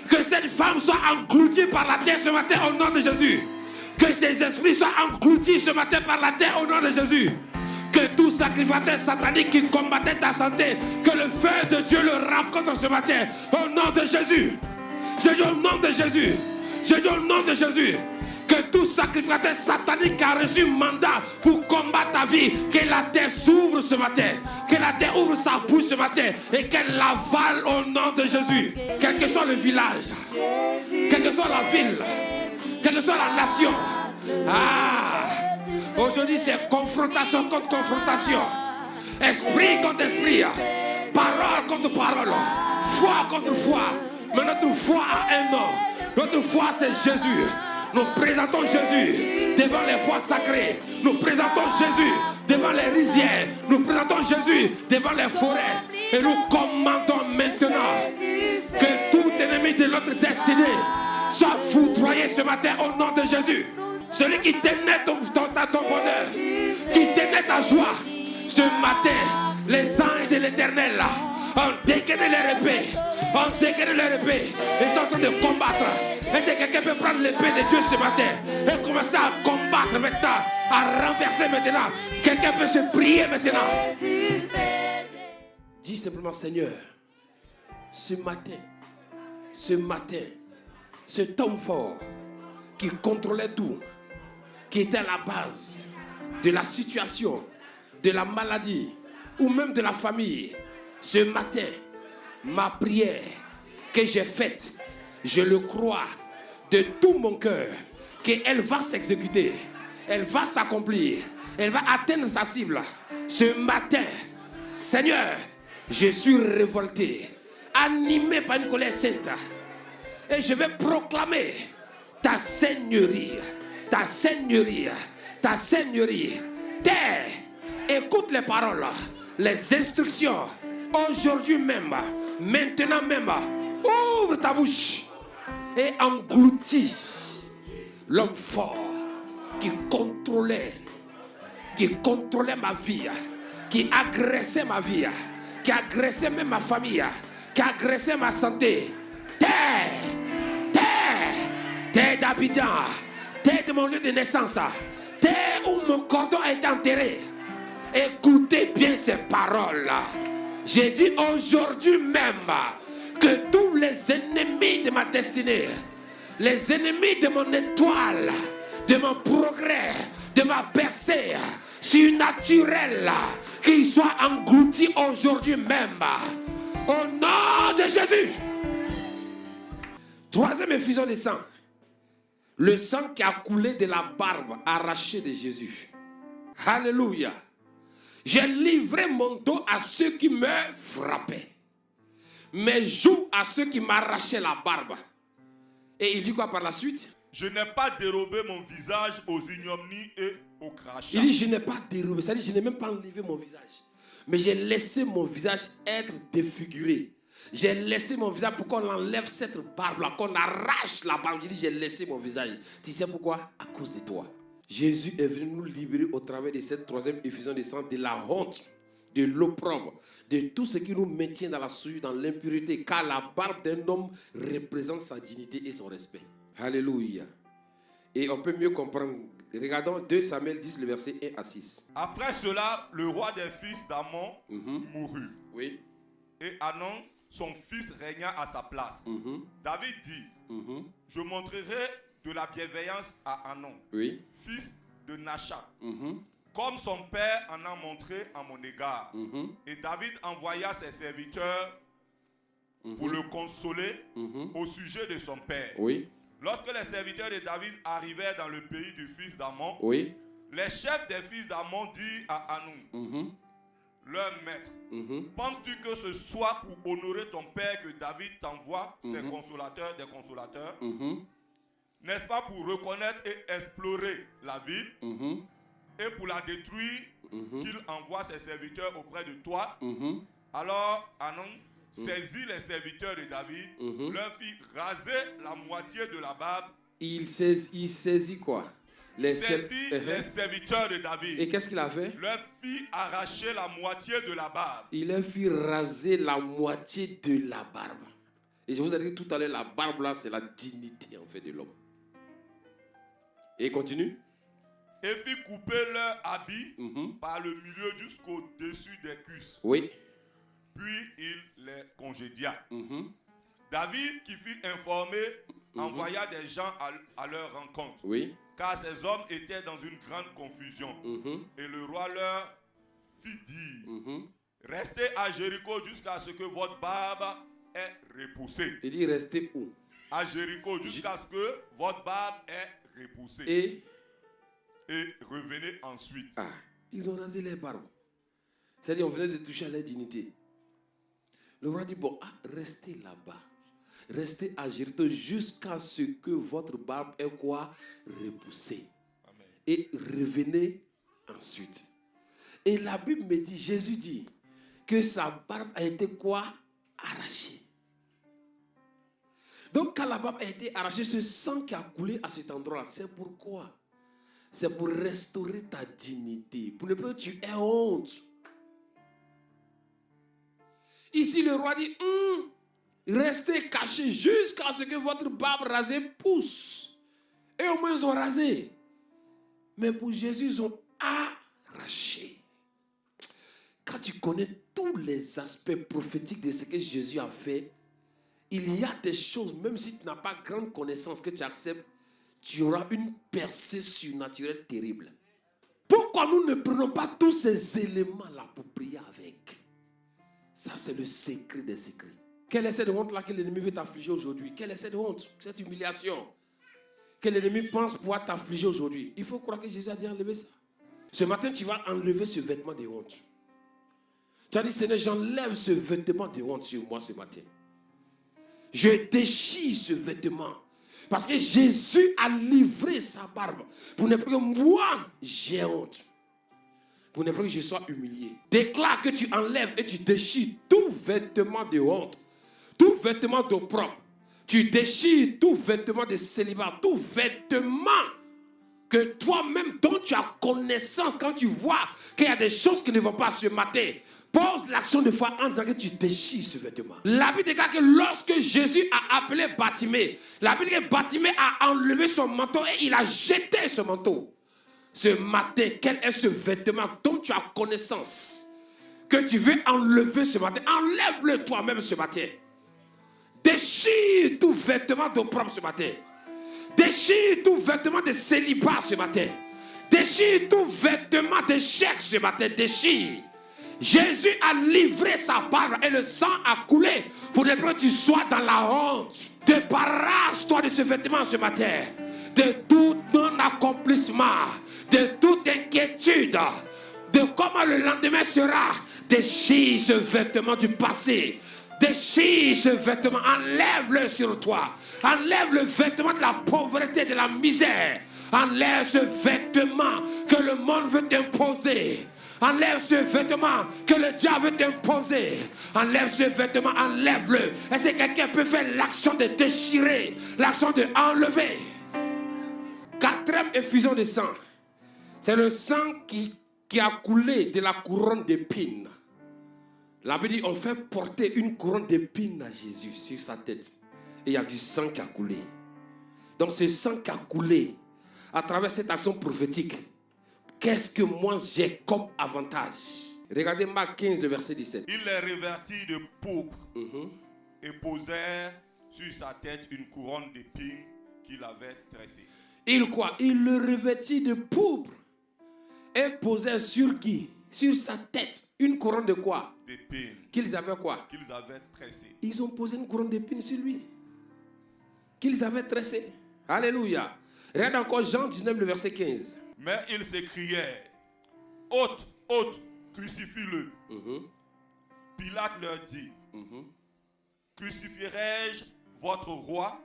Que cette femme soit engloutie par la terre ce matin au nom de Jésus. Que ces esprits soient engloutis ce matin par la terre au nom de Jésus. Que tout sacrificateur satanique qui combattait ta santé, que le feu de Dieu le rencontre ce matin au nom de Jésus. Je dis au nom de Jésus. Je dis au nom de Jésus. Que tout sacrificateur satanique qui a reçu mandat pour combattre ta vie, que la terre s'ouvre ce matin, que la terre ouvre sa bouche ce matin et qu'elle l'avale au nom de Jésus. Quel que soit le village, quelle que soit la ville, quelle que soit la nation. Aujourd'hui c'est confrontation contre confrontation, esprit contre esprit, parole contre parole, foi contre foi. Mais notre foi a un nom. Notre foi c'est Jésus. Nous présentons Jésus devant les bois sacrés. Nous présentons Jésus devant les rizières. Nous présentons Jésus devant les forêts. Et nous commandons maintenant que tout ennemi de notre destinée soit foudroyé ce matin au nom de Jésus. Celui qui tenait ton bonheur, qui tenait ta joie, ce matin, les anges de l'Éternel On dégaine les épées. On dégaine les épées. Ils sont en train de combattre. Est-ce que quelqu'un peut prendre l'épée de Dieu ce matin et commencer à combattre maintenant, à renverser maintenant? Quelqu'un peut se prier maintenant. Dis simplement, Seigneur, ce matin, cet homme fort qui contrôlait tout, qui était à la base de la situation, de la maladie ou même de la famille, ce matin, ma prière que j'ai faite, je le crois de tout mon cœur, qu'elle va s'exécuter, elle va s'accomplir, elle va atteindre sa cible. Ce matin, Seigneur, je suis révolté, animé par une colère sainte, et je vais proclamer ta seigneurie, ta seigneurie, ta seigneurie. Terre, écoute les paroles, les instructions. Aujourd'hui même, maintenant même, ouvre ta bouche et engloutis l'homme fort qui contrôlait ma vie, qui agressait ma vie, qui agressait même ma famille, qui agressait ma santé. Terre d'Abidjan, terre de mon lieu de naissance, terre où mon cordon a été enterré. Écoutez bien ces paroles. J'ai dit aujourd'hui même que tous les ennemis de ma destinée, les ennemis de mon étoile, de mon progrès, de ma percée surnaturelle, qu'ils soient engloutis aujourd'hui même. Au nom de Jésus. Troisième effusion de sang. Le sang qui a coulé de la barbe arrachée de Jésus. Alléluia. J'ai livré mon dos à ceux qui me frappaient, mes joues à ceux qui m'arrachaient la barbe. Et il dit quoi par la suite? Je n'ai pas dérobé mon visage aux ignominies et aux crachats. Il dit je n'ai pas dérobé, c'est-à-dire je n'ai même pas enlevé mon visage. Mais j'ai laissé mon visage être défiguré. J'ai laissé mon visage pour qu'on enlève cette barbe-là, qu'on arrache la barbe. Je dis j'ai laissé mon visage. Tu sais pourquoi? À cause de toi. Jésus est venu nous libérer au travers de cette troisième effusion de sang de la honte, de l'opprobre, de tout ce qui nous maintient dans la souillure, dans l'impureté, car la barbe d'un homme représente sa dignité et son respect. Alléluia. Et on peut mieux comprendre. Regardons 2 Samuel 10, le verset 1 à 6. Après cela, le roi des fils d'Amon mourut. Oui. Et Anon, son fils, régna à sa place. David dit, je montrerai de la bienveillance à Anon, fils de Nacha, comme son père en a montré à mon égard. Et David envoya ses serviteurs pour le consoler au sujet de son père. Lorsque les serviteurs de David arrivèrent dans le pays du fils d'Amon, les chefs des fils d'Amon dirent à Hanun, leur maître, penses-tu que ce soit pour honorer ton père que David t'envoie ses consolateurs, des consolateurs? N'est-ce pas pour reconnaître et explorer la ville et pour la détruire qu'il envoie ses serviteurs auprès de toi? Alors Hanun saisit les serviteurs de David, leur fit raser la moitié de la barbe. Il saisit quoi? Les serviteurs de David. Et qu'est-ce qu'il a fait? Leur fit arracher la moitié de la barbe. Il leur fit raser la moitié de la barbe. Et je vous ai dit tout à l'heure, la barbe là, c'est la dignité en fait de l'homme. Et continue. Et fit couper leur habit par le milieu jusqu'au-dessus des cuisses. Oui. Puis il les congédia. David, qui fut informé, envoya des gens à leur rencontre. Oui. Car ces hommes étaient dans une grande confusion. Et le roi leur fit dire, restez à Jéricho jusqu'à ce que votre barbe ait repoussé. Il dit restez où? À Jéricho jusqu'à ce que votre barbe ait repoussé. Et revenez ensuite. Ah, ils ont rasé les barbes. C'est-à-dire on venait de toucher à leur dignité. Le roi dit, bon, restez là-bas. Restez à Jéricho jusqu'à ce que votre barbe ait quoi? Repoussé. Amen. Et revenez ensuite. Et la Bible me dit, Jésus dit, que sa barbe a été quoi? Arrachée. Donc quand la barbe a été arrachée, ce sang qui a coulé à cet endroit-là, c'est pourquoi? C'est pour restaurer ta dignité. Pour ne pas que tu aies honte. Ici, le roi dit, restez cachés jusqu'à ce que votre barbe rasée pousse. Et au moins, ils ont rasé. Mais pour Jésus, ils ont arraché. Quand tu connais tous les aspects prophétiques de ce que Jésus a fait, il y a des choses, même si tu n'as pas grande connaissance, que tu acceptes, tu auras une percée surnaturelle terrible. Pourquoi nous ne prenons pas tous ces éléments-là pour prier avec? Ça, c'est le secret des secrets. Quelle est cette honte-là que l'ennemi veut t'affliger aujourd'hui? Quelle est cette honte, cette humiliation que l'ennemi pense pouvoir t'affliger aujourd'hui? Il faut croire que Jésus a dit enlever ça. Ce matin, tu vas enlever ce vêtement de honte. Tu as dit, Seigneur, j'enlève ce vêtement de honte sur moi ce matin. Je déchire ce vêtement. Parce que Jésus a livré sa barbe pour ne plus que moi, j'ai honte. Pour ne plus que je sois humilié. Déclare que tu enlèves et tu déchires tout vêtement de honte, tout vêtement d'opprobre. Tu déchires tout vêtement de célibat, tout vêtement que toi-même dont tu as connaissance quand tu vois qu'il y a des choses qui ne vont pas ce matin. Pose l'action de foi en disant que tu déchires ce vêtement. La Bible déclare que lorsque Jésus a appelé Bartimée, la Bible dit que Bartimée a enlevé son manteau et il a jeté ce manteau. Ce matin, quel est ce vêtement dont tu as connaissance que tu veux enlever ce matin? Enlève-le toi-même ce matin. Déchire tout vêtement d'opprobre ce matin. Déchire tout vêtement de célibat ce matin. Déchire tout vêtement d'échec ce matin. Déchire. Jésus a livré sa barbe et le sang a coulé pour que tu sois dans la honte. Débarrasse-toi de ce vêtement ce matin, de tout non-accomplissement, de toute inquiétude, de comment le lendemain sera. Déchire ce vêtement du passé. Déchire ce vêtement, enlève-le sur toi. Enlève le vêtement de la pauvreté, de la misère. Enlève ce vêtement que le monde veut t'imposer. Enlève ce vêtement que le diable veut t'imposer. Enlève ce vêtement, enlève-le. Est-ce que quelqu'un peut faire l'action de déchirer, l'action de enlever? Quatrième effusion de sang. C'est le sang qui a coulé de la couronne d'épines. La Bible dit, on fait porter une couronne d'épines à Jésus sur sa tête. Et il y a du sang qui a coulé. Donc ce sang qui a coulé à travers cette action prophétique, qu'est-ce que moi j'ai comme avantage? Regardez Marc 15, le verset 17. Il les revêtit de pourpre et posèrent sur sa tête une couronne d'épines qu'il avait tressée. Il quoi? Il le revêtit de pourpre et posait sur qui? Sur sa tête. Une couronne de quoi? D'épines. Qu'ils avaient quoi? Qu'ils avaient tressée. Ils ont posé une couronne d'épines sur lui. Qu'ils avaient tressé. Alléluia. Regarde encore Jean 19, le verset 15. Mais ils s'écriaient, ôte, ôte, crucifie-le. Pilate leur dit, crucifierai-je votre roi?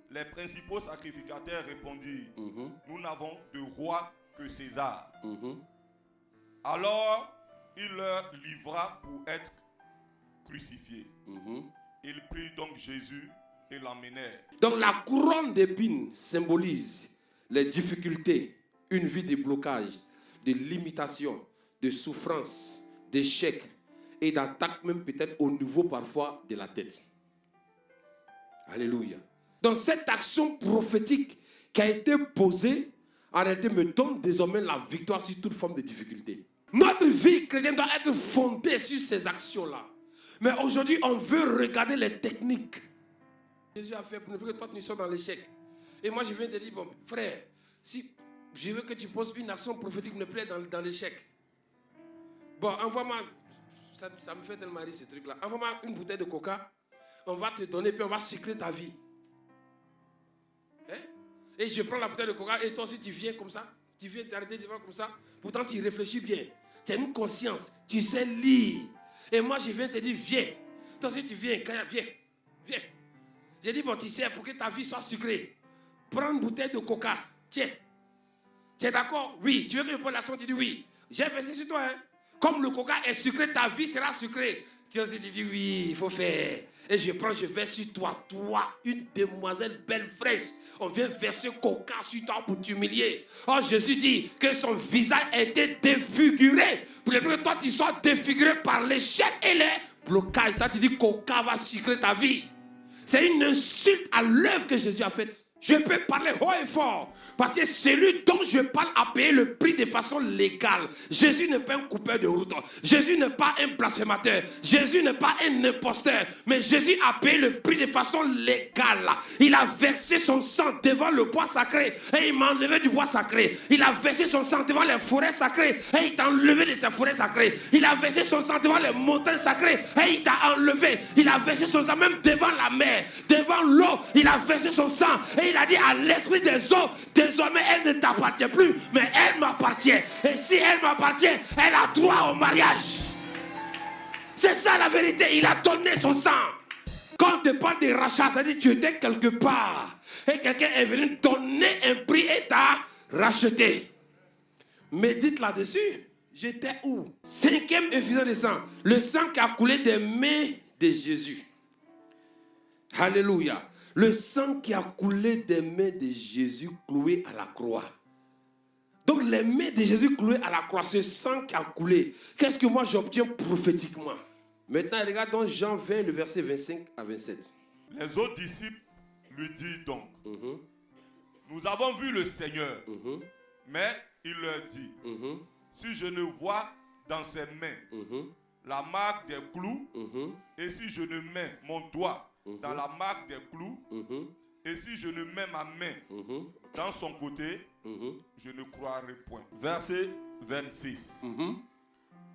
Les principaux sacrificateurs répondirent, nous n'avons de roi que César. Alors il leur livra pour être crucifié. Ils prirent donc Jésus et l'emmenèrent. Donc la couronne d'épines symbolise les difficultés, une vie de blocage, de limitation, de souffrance, d'échec et d'attaque même peut-être au niveau parfois de la tête. Alléluia. Donc cette action prophétique qui a été posée, en réalité me donne désormais la victoire sur toute forme de difficulté. Notre vie chrétienne doit être fondée sur ces actions-là. Mais aujourd'hui, on veut regarder les techniques. Jésus a fait pour ne plus que toi tu sois dans l'échec. Et moi je viens te dire, bon frère, si je veux que tu poses une action prophétique, ne plus dans l'échec. Bon, envoie-moi, ça me fait tellement rire ce truc-là. Envoie-moi une bouteille de coca, on va te donner, puis on va sucrer ta vie. Hein? Et je prends la bouteille de coca, et toi aussi tu viens comme ça, tu viens t'arrêter devant comme ça, pourtant tu réfléchis bien, tu as une conscience, tu sais lire. Et moi je viens te dire, viens. Toi aussi tu viens, viens. J'ai dit, bon, tu sais, pour que ta vie soit sucrée, prends une bouteille de coca, tiens. Tu es d'accord? Oui. Tu veux que je prenne l'action? Tu dis oui. J'ai fait ça sur toi. Hein? Comme le coca est sucré, ta vie sera sucrée. Tu dis oui, il faut faire. Et je vais sur toi. Toi, une demoiselle belle fraîche. On vient verser coca sur toi pour t'humilier. Oh, Jésus dit que son visage a été défiguré. Pour que toi, tu sois défiguré par l'échec et les blocage. Toi, tu dis Coca va sucrer ta vie. C'est une insulte à l'œuvre que Jésus a faite. Je peux parler haut et fort. Parce que celui dont je parle a payé le prix de façon légale. Jésus n'est pas un coupeur de route. Jésus n'est pas un blasphémateur. Jésus n'est pas un imposteur. Mais Jésus a payé le prix de façon légale. Il a versé son sang devant le bois sacré. Et il m'a enlevé du bois sacré. Il a versé son sang devant les forêts sacrées. Et il t'a enlevé de ces forêts sacrées. Il a versé son sang devant les montagnes sacrées. Et il t'a enlevé. Il a versé son sang même devant la mer. Devant l'eau. Il a versé son sang. Et il a dit à l'esprit des eaux, désormais elle ne t'appartient plus, mais elle m'appartient. Et si elle m'appartient, elle a droit au mariage. C'est ça la vérité. Il a donné son sang. Quand on te parle de rachat, ça dit que tu étais quelque part. Et quelqu'un est venu donner un prix et t'a racheté. Médite là-dessus. J'étais où? 5e effusion de sang. Le sang qui a coulé des mains de Jésus. Alléluia. Le sang qui a coulé des mains de Jésus cloué à la croix. Donc les mains de Jésus clouées à la croix, ce sang qui a coulé, qu'est-ce que moi j'obtiens prophétiquement? Maintenant, regarde dans Jean 20, le verset 25 à 27. Les autres disciples lui disent donc, nous avons vu le Seigneur, mais il leur dit, si je ne vois dans ses mains la marque des clous, et si je ne mets mon doigt dans la marque des clous, et si je ne mets ma main dans son côté, je ne croirai point. Verset 26.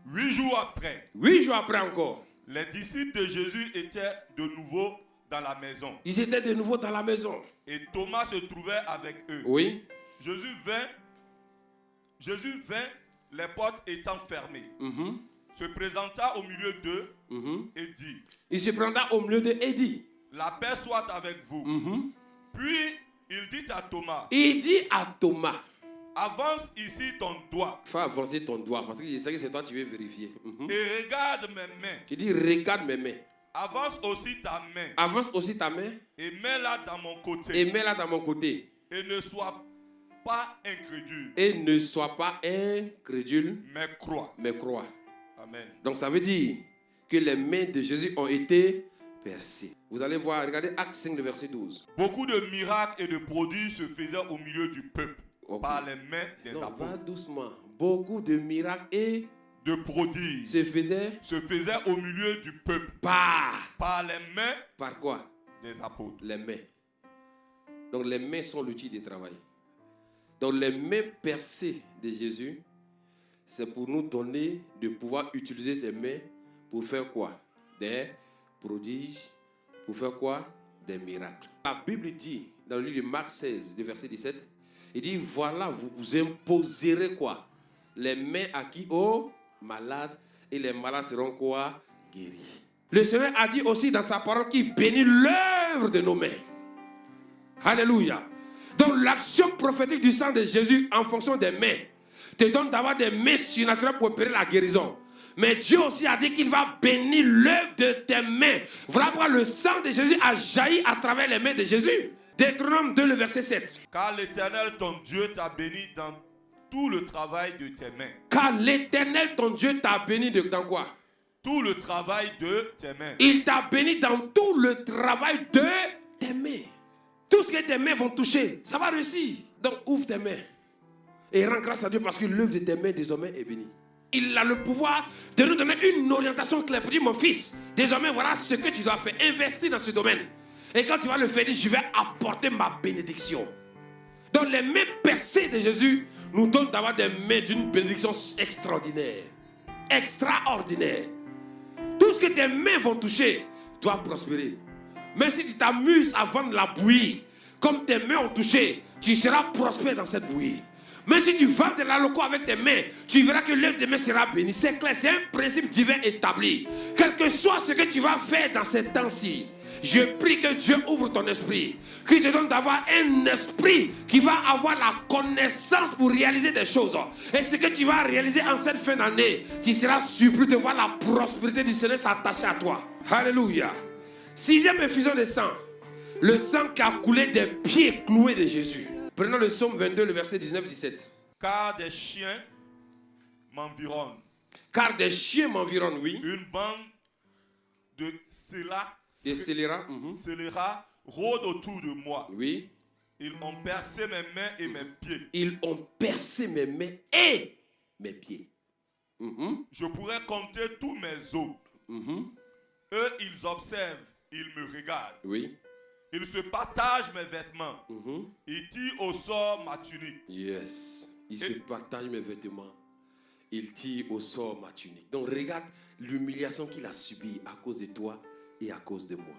8 jours après. 8 jours après encore. Les disciples de Jésus étaient de nouveau dans la maison. Ils étaient de nouveau dans la maison. Et Thomas se trouvait avec eux. Oui. Jésus vint, les portes étant fermées. Se présenta au milieu d'eux et dit, il se présenta au milieu d'eux et dit, la paix soit avec vous. Puis il dit à Thomas, avance ici ton doigt. Fais avancer ton doigt parce que je sais que c'est toi tu veux vérifier. Et regarde mes mains. Il dit, regarde mes mains. Avance aussi ta main. Avance aussi ta main. Et mets-la dans mon côté. Et mets-la dans mon côté. Et ne sois pas incrédule. Et ne sois pas incrédule. Mais crois. Mais crois. Amen. Donc ça veut dire que les mains de Jésus ont été percées. Vous allez voir, regardez Actes 5, le verset 12. Beaucoup de miracles et de prodiges se faisaient au milieu du peuple par les mains des apôtres. Va doucement. Beaucoup de miracles et de prodiges se faisaient au milieu du peuple par les mains. Par quoi? Des apôtres. Les mains. Donc les mains sont l'outil de travail. Donc les mains percées de Jésus, c'est pour nous donner de pouvoir utiliser ces mains pour faire quoi? Des prodiges. Pour faire quoi? Des miracles. La Bible dit, dans le livre de Marc 16, le verset 17, il dit, voilà, vous vous imposerez quoi? Les mains à qui? Aux malades. Et les malades seront quoi? Guéris. Le Seigneur a dit aussi dans sa parole qu'il bénit l'œuvre de nos mains. Alléluia. Donc l'action prophétique du sang de Jésus en fonction des mains te donne d'avoir des mains surnaturelles pour opérer la guérison. Mais Dieu aussi a dit qu'il va bénir l'œuvre de tes mains. Voilà pourquoi le sang de Jésus a jailli à travers les mains de Jésus. Deutéronome 2, le verset 7. Car l'Éternel, ton Dieu, t'a béni dans tout le travail de tes mains. Car l'Éternel, ton Dieu, t'a béni dans quoi? Tout le travail de tes mains. Il t'a béni dans tout le travail de tes mains. Tout ce que tes mains vont toucher, ça va réussir. Donc ouvre tes mains et rends grâce à Dieu parce que l'œuvre de tes mains désormais est bénie. Il a le pouvoir de nous donner une orientation claire pour dire, mon fils, désormais voilà ce que tu dois faire. Investir dans ce domaine. Et quand tu vas le faire, dis, je vais apporter ma bénédiction. Donc les mains percées de Jésus nous donnent d'avoir des mains d'une bénédiction extraordinaire. Extraordinaire. Tout ce que tes mains vont toucher doit prospérer. Même si tu t'amuses à vendre la bouillie, comme tes mains ont touché, tu seras prospère dans cette bouillie. Mais si tu vends de la loco avec tes mains, tu verras que l'œuvre des mains sera bénie. C'est clair, c'est un principe divin établi. Quel que soit ce que tu vas faire dans ces temps-ci, je prie que Dieu ouvre ton esprit, qu'il te donne d'avoir un esprit qui va avoir la connaissance pour réaliser des choses. Et ce que tu vas réaliser en cette fin d'année, tu seras surpris de voir la prospérité du Seigneur s'attacher à toi. Alléluia. 6e effusion de sang. Le sang qui a coulé des pieds cloués de Jésus. Prenons le psaume 22, le verset 19-17. Car des chiens m'environnent. Car des chiens m'environnent, oui. Une bande de scélérats, Des scélérats. scélérats rôdent autour de moi. Oui. Ils ont percé mes mains et mes pieds. Ils ont percé mes mains et mes pieds. Je pourrais compter tous mes os. Eux, ils observent, ils me regardent. Oui. Ils se partagent mes vêtements. Ils tirent au sort ma tunique. Yes. Ils se partagent mes vêtements. Ils tirent au sort ma tunique. Donc regarde l'humiliation qu'il a subie à cause de toi et à cause de moi.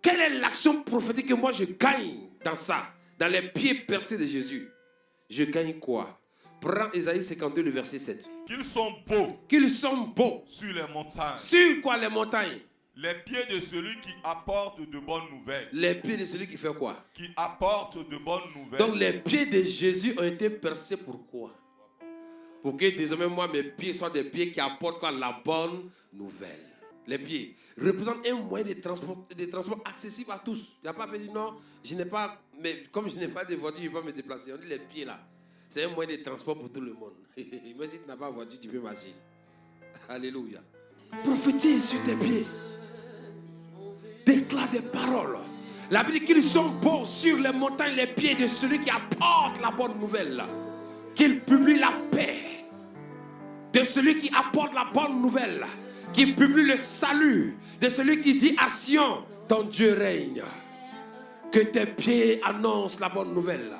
Quelle est l'action prophétique que moi je gagne dans ça? Dans les pieds percés de Jésus. Je gagne quoi? Prends Ésaïe 52, le verset 7. Qu'ils sont beaux. Qu'ils sont beaux. Sur les montagnes. Sur quoi les montagnes? Les pieds de celui qui apporte de bonnes nouvelles. Les pieds de celui qui fait quoi? Qui apporte de bonnes nouvelles. Donc les pieds de Jésus ont été percés pourquoi? Pour que désormais moi mes pieds soient des pieds qui apportent quoi? La bonne nouvelle. Les pieds représentent un moyen de transport accessible à tous. Il n'y a pas fait dire non, je n'ai pas, mais comme je n'ai pas de voiture, je ne vais pas me déplacer. On dit les pieds là. C'est un moyen de transport pour tout le monde. Mais si tu n'as pas de voiture, tu peux marcher. Alléluia. Prophétise sur tes pieds. Déclare des paroles. La Bible dit qu'ils sont beaux sur les montagnes, les pieds de celui qui apporte la bonne nouvelle. Qu'il publie la paix. De celui qui apporte la bonne nouvelle. Qui publie le salut. De celui qui dit à Sion, ton Dieu règne. Que tes pieds annoncent la bonne nouvelle.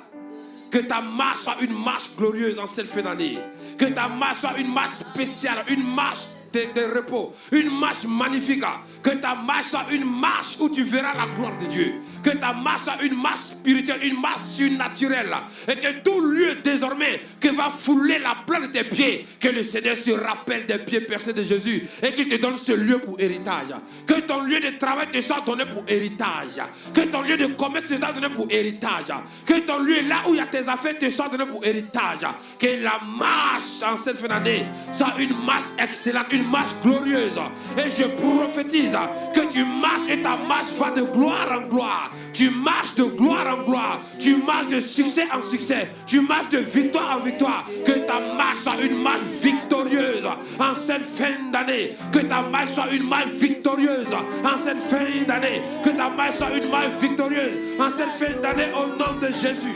Que ta marche soit une marche glorieuse en cette fin d'année. Que ta marche soit une marche spéciale, une marche de repos, une marche magnifique. Que ta marche soit une marche où tu verras la gloire de Dieu. Que ta marche soit une marche spirituelle, une marche surnaturelle. Et que tout lieu désormais que va fouler la plante de tes pieds, que le Seigneur se rappelle des pieds percés de Jésus et qu'il te donne ce lieu pour héritage. Que ton lieu de travail te soit donné pour héritage. Que ton lieu de commerce te soit donné pour héritage. Que ton lieu là où il y a tes affaires te soit donné pour héritage. Que la marche en cette fin d'année soit une marche excellente, une marche glorieuse. Et je prophétise que tu marches et ta marche va de gloire en gloire. Tu marches de gloire en gloire. Tu marches de succès en succès. Tu marches de victoire en victoire. Que ta marche soit une marche victorieuse en cette fin d'année. Que ta marche soit une marche victorieuse en cette fin d'année. Que ta marche soit une marche victorieuse en cette fin d'année au nom de Jésus.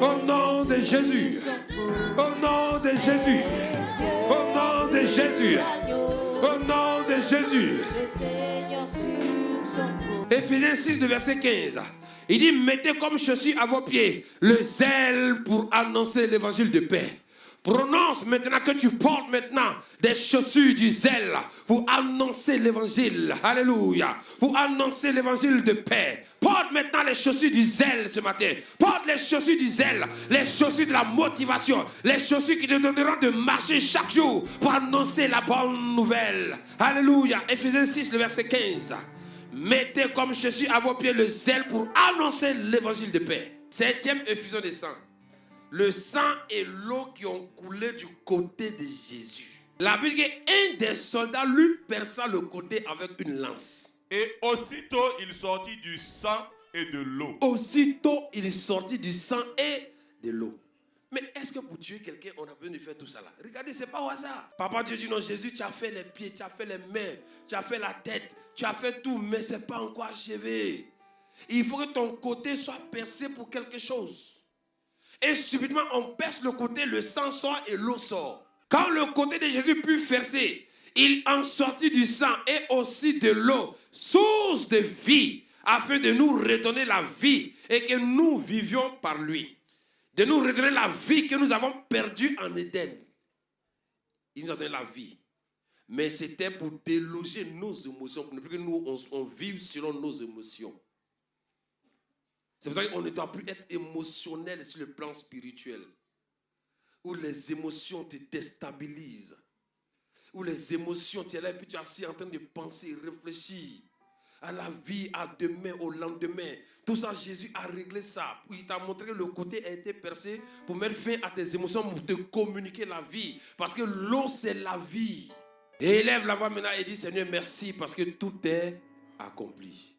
Au nom de Jésus. Au nom de Jésus. Au nom de Jésus. Au nom de Jésus. Éphésiens 6, le verset 15. Il dit, mettez comme chaussure à vos pieds le zèle pour annoncer l'évangile de paix. Prononce maintenant que tu portes maintenant des chaussures du zèle pour annoncer l'évangile. Alléluia. Pour annoncer l'évangile de paix. Porte maintenant les chaussures du zèle ce matin. Porte les chaussures du zèle. Les chaussures de la motivation. Les chaussures qui te donneront de marcher chaque jour pour annoncer la bonne nouvelle. Alléluia. Éphésiens 6, le verset 15. Mettez comme chaussure à vos pieds le zèle pour annoncer l'évangile de paix. 7e effusion de sang. Le sang et l'eau qui ont coulé du côté de Jésus. La Bible dit qu'un des soldats lui perça le côté avec une lance. Et aussitôt il sortit du sang et de l'eau. Aussitôt il sortit du sang et de l'eau. Mais est-ce que pour tuer quelqu'un, on a besoin de faire tout ça là? Regardez, c'est pas au hasard. Papa Dieu dit non, Jésus, tu as fait les pieds, tu as fait les mains, tu as fait la tête, tu as fait tout, mais c'est pas encore achevé. Il faut que ton côté soit percé pour quelque chose. Et subitement, on perce le côté, le sang sort et l'eau sort. Quand le côté de Jésus put percer, il en sortit du sang et aussi de l'eau, source de vie, afin de nous redonner la vie et que nous vivions par lui. De nous redonner la vie que nous avons perdue en Éden. Il nous a donné la vie. Mais c'était pour déloger nos émotions, pour ne plus que nous, on vive selon nos émotions. C'est pour ça qu'on ne doit plus être émotionnel sur le plan spirituel. Où les émotions te déstabilisent. Où les émotions, tu es là et puis tu es assis en train de penser, réfléchir à la vie, à demain, au lendemain. Tout ça, Jésus a réglé ça. Il t'a montré que le côté a été percé pour mettre fin à tes émotions, pour te communiquer la vie. Parce que l'eau, c'est la vie. Et élève la voix maintenant et dit, Seigneur, merci parce que tout est accompli.